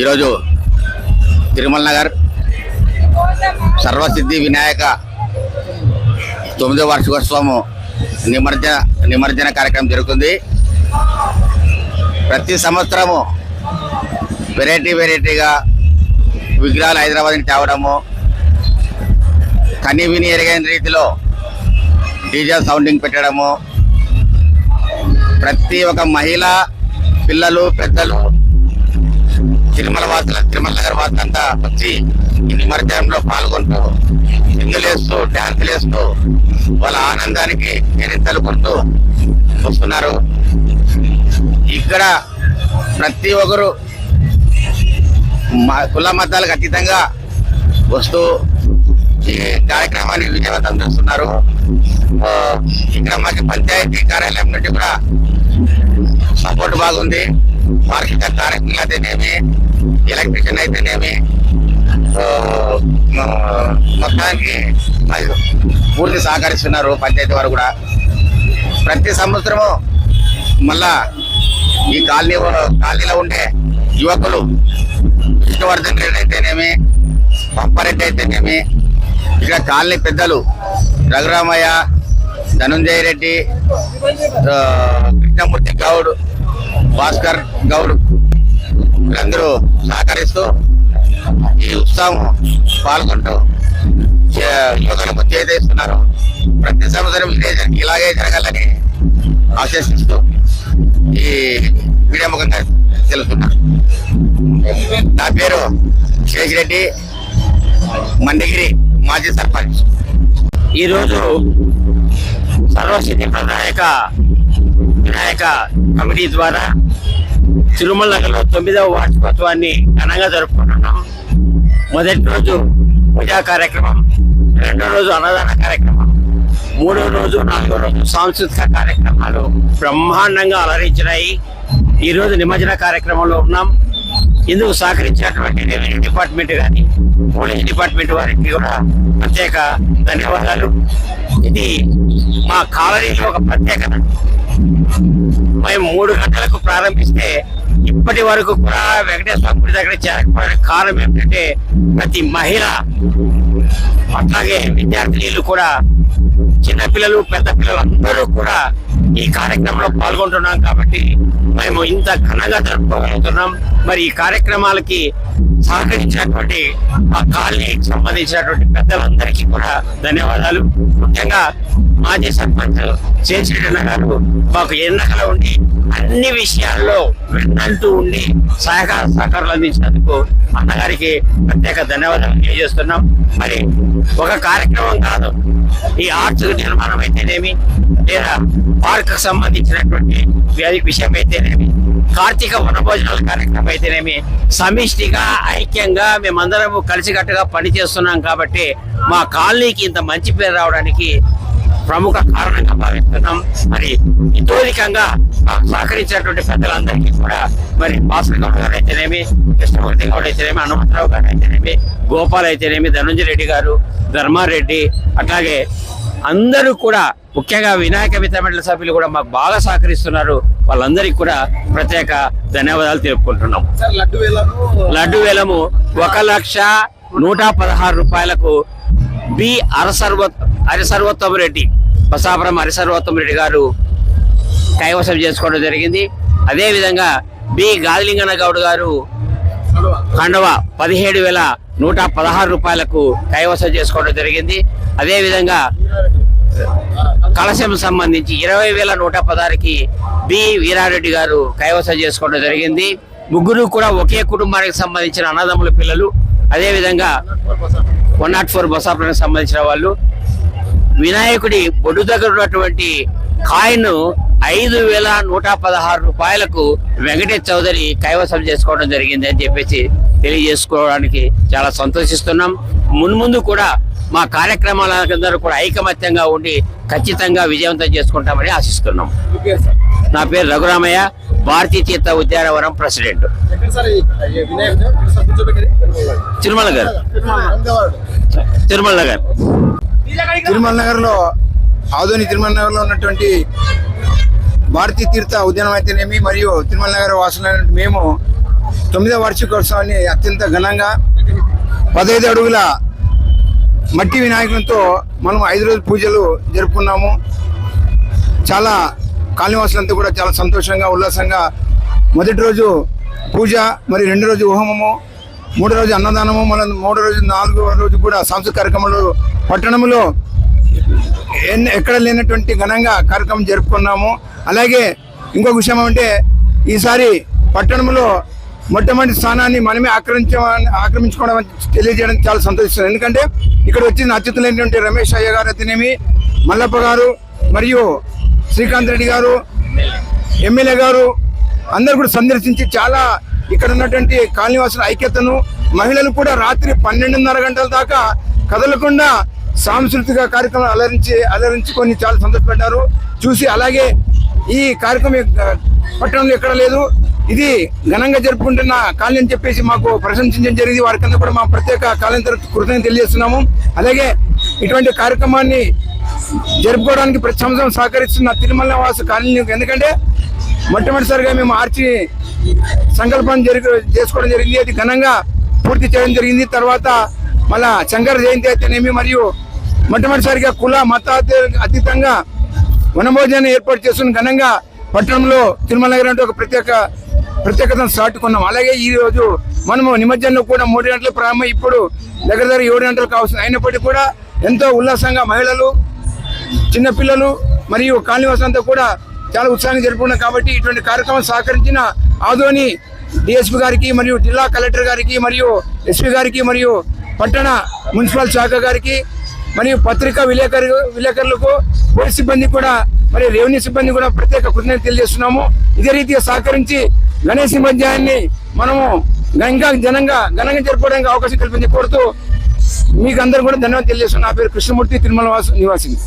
ఈరోజు తిరుమల నగర్ సర్వసిద్ధి వినాయక 9వ వార్షికోత్సవం నిమజ్జన కార్యక్రమం జరుగుతుంది. ప్రతి సంవత్సరము వెరైటీగా విగ్రహాలు హైదరాబాద్ నుంచి తేవడము, కని విని ఎరగని రీతిలో డీజే సౌండింగ్ పెట్టడము, ప్రతి ఒక్క మహిళ, పిల్లలు, పెద్దలు, తిరుమల నగర్ వాసులంతా వచ్చి ఈ నిమజ్జనంలో పాల్గొంటూ సింగులేస్తూ డ్యాన్సులు వేస్తూ వాళ్ళ ఆనందానికి ఎరింతలుకుంటూ వస్తున్నారు. ఇక్కడ ప్రతి ఒక్కరు కుల మతాలకు అతీతంగా వస్తూ ఈ కార్యక్రమాన్ని విజయవంతం చేస్తున్నారు. ఇక్కడ మాకు పంచాయతీ కార్యాలయం నుండి కూడా సపోర్ట్ బాగుంది. మార్కెట్ కార్యక్రమాలు అయితేనేమి, ఎలక్ట్రిషియన్ అయితేనేమి, మొత్తానికి పూర్తి సహకరిస్తున్నారు. పంచాయతీ వారు కూడా ప్రతి సంవత్సరము మళ్ళా ఈ కాలనీలో ఉండే యువకులు విష్ణువర్ధన్ రెడ్డి అయితేనేమి, పంపారెడ్డి అయితేనేమి, ఇక్కడ కాలనీ పెద్దలు రఘురామయ్య, ధనుంజయ రెడ్డి, కృష్ణమూర్తి గౌడ్, భాస్కర్ గౌడ్ వీళ్ళందరూ సహకరిస్తూ ఈ ఉత్సవం పాల్గొంటూ యువకులకు చేయిస్తున్నారు. ప్రతి సంవత్సరం ఇలాగే జరగాలని ఆశిస్తూ ఈ మీడియా ముఖంగా తెలుస్తున్నారు. నా పేరు శేషిరెడ్డి, మండగిరి మాజీ సర్పంచ్. ఈరోజు సర్వసిద్ధి వినాయక కమిటీ ద్వారా తిరుమల నగర్లో 9వ వార్షికోత్సవాన్ని ఘనంగా జరుపుకుంటున్నాం. మొదటి రోజు పూజా కార్యక్రమం, రెండో రోజు అన్నదాన కార్యక్రమం, మూడో రోజు, నాలుగో రోజు సాంస్కృతిక కార్యక్రమాలు బ్రహ్మాండంగా అలరించినాయి. ఈరోజు నిమజ్జన కార్యక్రమంలో ఉన్నాం. ఇందుకు సహకరించినటువంటి రెవెన్యూ డిపార్ట్మెంట్ కానీ, పోలీస్ డిపార్ట్మెంట్ వారికి కూడా ప్రత్యేక ధన్యవాదాలు. ఇది మా కాలనీలో ఒక ప్రత్యేకత. మేము 3 గంటలకు ప్రారంభిస్తే ఇప్పటి వరకు కూడా వెంకటేశ్వర గుడి దగ్గర చేరకపోవడానికి కారణం ఏమిటంటే ప్రతి మహిళ, అట్లాగే విద్యార్థినీలు కూడా, చిన్నపిల్లలు, పెద్ద పిల్లలు అందరూ కూడా ఈ కార్యక్రమంలో పాల్గొంటున్నాం. కాబట్టి మేము ఇంత ఘనంగా జరుపుకోగలుగుతున్నాం. మరి ఈ కార్యక్రమాలకి సహకరించినటువంటి ఆ కాలనీకి సంబంధించినటువంటి పెద్దలందరికీ కూడా ధన్యవాదాలు. ముఖ్యంగా మాజీ సర్పంచ్ శేషిరెడ్డి గారు మాకు ఎన్నకలో ఉండి అన్ని విషయాల్లో వెన్నంటూ ఉండి సహకారాలు అందించినందుకు అన్నగారికి ప్రత్యేక ధన్యవాదాలు తెలియజేస్తున్నాం. మరి ఒక కార్యక్రమం కాదు, ఈ ఆర్ట్స్ నిర్మాణం అయితేనేమి, లేదా పార్క్ సంబంధించినటువంటి విషయం అయితేనేమి, కార్తీక వనభోజనాల కార్యక్రమం అయితేనేమి, సమిష్టిగా ఐక్యంగా మేమందరము కలిసికట్టుగా పనిచేస్తున్నాం. కాబట్టి మా కాలనీకి ఇంత మంచి పేరు రావడానికి ప్రముఖ కారణంగా భావిస్తున్నాం. మరి ఇతోధికంగా సహకరించినటువంటి పెద్దలందరికీ కూడా, మరి భాస్కర్ గౌడ్ గారు అయితేనేమి, కృష్ణమూర్తి గౌడ్ అయితేనేమి, హనుమంతరావు గారు అయితేనేమి, గోపాల్ అయితేనేమి, ధనుంజయ రెడ్డి గారు, ధర్మారెడ్డి, అట్లాగే అందరూ కూడా, ముఖ్యంగా వినాయక మిత్రమండలి సభ్యులు కూడా మాకు బాగా సహకరిస్తున్నారు. వాళ్ళందరికీ కూడా ప్రత్యేక ధన్యవాదాలు తెలుపుకుంటున్నాం. లడ్డు వేలము 1,116,000 రూపాయలకు బి హరిసర్వోత్తమ రెడ్డి, బసాపురం హరిసర్వోత్తమ రెడ్డి గారు కైవసం చేసుకోవడం జరిగింది. అదేవిధంగా బి గాదిలింగన్న గౌడ్ గారు కండవ 17,116 రూపాయలకు కైవసం చేసుకోవడం జరిగింది. అదేవిధంగా కలశం సంబంధించి 20,116కి బి వీరారెడ్డి గారు కైవసం చేసుకోవడం జరిగింది. ముగ్గురు కూడా ఒకే కుటుంబానికి సంబంధించిన అన్నదమ్ముల పిల్లలు. అదేవిధంగా 104 బసాపురానికి సంబంధించిన వాళ్ళు. వినాయకుడి బొడ్డు దగ్గర ఉన్నటువంటి కాయిన్ 5,116 రూపాయలకు వెంకటేష్ చౌదరి కైవసం చేసుకోవడం జరిగింది అని చెప్పేసి తెలియజేసుకోవడానికి చాలా సంతోషిస్తున్నాం. మున్ముందు కూడా మా కార్యక్రమాలందరూ కూడా ఐకమత్యంగా ఉండి ఖచ్చితంగా విజయవంతం చేసుకుంటామని ఆశిస్తున్నాం. నా పేరు రఘురామయ్య, భారతీయ తీర్థ ఉద్యానవనం ప్రెసిడెంట్, తిరుమల నగర్. తిరుమల నగర్లో ఆధునిక తిరుమల నగర్లో ఉన్నటువంటి భారతీయ తీర్థ ఉద్యానం అయితేనేమి మరియు తిరుమల నగర వాసులైన మేము 9వ వార్షికోత్సవాన్ని అత్యంత ఘనంగా 15 అడుగుల మట్టి వినాయకునితో మనం 5 రోజుల పూజలు జరుపుకున్నాము. చాలా కాలనివాసులంతా కూడా చాలా సంతోషంగా ఉల్లాసంగా మొదటి రోజు పూజ, మరి 2వ రోజు హోమము, 3వ రోజు అన్నదానము, మళ్ళీ 3వ రోజు 4వ రోజు కూడా సాంస్కృతిక కార్యక్రమాలు పట్టణంలో ఎక్కడ లేనటువంటి ఘనంగా కార్యక్రమం జరుపుకున్నాము. అలాగే ఇంకొక విషయం అంటే ఈసారి పట్టణంలో మొట్టమొదటి స్థానాన్ని మనమే ఆక్రమించుకోవడం తెలియజేయడం చాలా సంతోషిస్తుంది. ఎందుకంటే ఇక్కడ వచ్చిన అతిథులైనటువంటి రమేష్ అయ్య గారు అయితేనేమి, మల్లప్ప గారు మరియు శ్రీకాంత్ రెడ్డి గారు, ఎమ్మెల్యే గారు అందరూ కూడా సందర్శించి చాలా ఇక్కడ ఉన్నటువంటి కాలనీవాసుల ఐక్యతను, మహిళలు కూడా రాత్రి 12:30 గంటల దాకా కదలకుండా సాంస్కృతిక కార్యక్రమం అలరించుకొని చాలా సంతోషపడ్డారు చూసి. అలాగే ఈ కార్యక్రమం పట్టణంలో ఎక్కడ లేదు, ఇది ఘనంగా జరుపుకుంటున్న కాలనీ అని చెప్పేసి మాకు ప్రశంసించడం జరిగింది. వారికన్నా కూడా మా ప్రత్యేక కాలనీ తరఫు కృతజ్ఞతలు తెలియజేస్తున్నాము. అలాగే ఇటువంటి కార్యక్రమాన్ని జరుపుకోవడానికి ప్రతి సంవత్సరం సహకరిస్తున్న తిరుమల వాసు కాలనీ, ఎందుకంటే మొట్టమొదటిసారిగా మేము ఆర్చి సంకల్పం చేసుకోవడం జరిగింది. అది ఘనంగా పూర్తి చేయడం జరిగింది. తర్వాత మళ్ళా శంకర జయంతి అయితేనేమి, మరియు మొట్టమొదటిసారిగా కుల మత అతీతంగా వనభోజనాన్ని ఏర్పాటు చేస్తున్న ఘనంగా పట్టణంలో తిరుమల నగరం అంటే ఒక ప్రత్యేకతను చాటుకున్నాం. అలాగే ఈ రోజు మనము నిమజ్జనంలో కూడా 3 గంటలకు ప్రారంభం, ఇప్పుడు దగ్గర 7 గంటలు కావాల్సింది. అయినప్పటికీ కూడా ఎంతో ఉల్లాసంగా మహిళలు, చిన్నపిల్లలు మరియు కాలనీవాసులంతా కూడా చాలా ఉత్సాహంగా జరుపుకున్నాం. కాబట్టి ఇటువంటి కార్యక్రమం సహకరించిన ఆదోని డిఎస్పీ గారికి, మరియు జిల్లా కలెక్టర్ గారికి, మరియు ఎస్పీ గారికి, మరియు పట్టణ మున్సిపల్ శాఖ గారికి, మరియు పత్రికా విలేకరులకు, పోలీస్ సిబ్బంది కూడా, మరియు రెవెన్యూ సిబ్బంది కూడా ప్రత్యేక కృతజ్ఞతలు తెలియజేస్తున్నాము. ఇదే రీతిగా సహకరించి గణేష్ నిమజ్జనాన్ని మనము ఇంకా ఘనంగా జరుపుకోవడానికి అవకాశం కల్పించి కోరుతూ మీకు అందరూ కూడా ధన్యవాదాలు తెలియజేస్తున్నాను. నా పేరు కృష్ణమూర్తి, తిరుమల నివాసిని.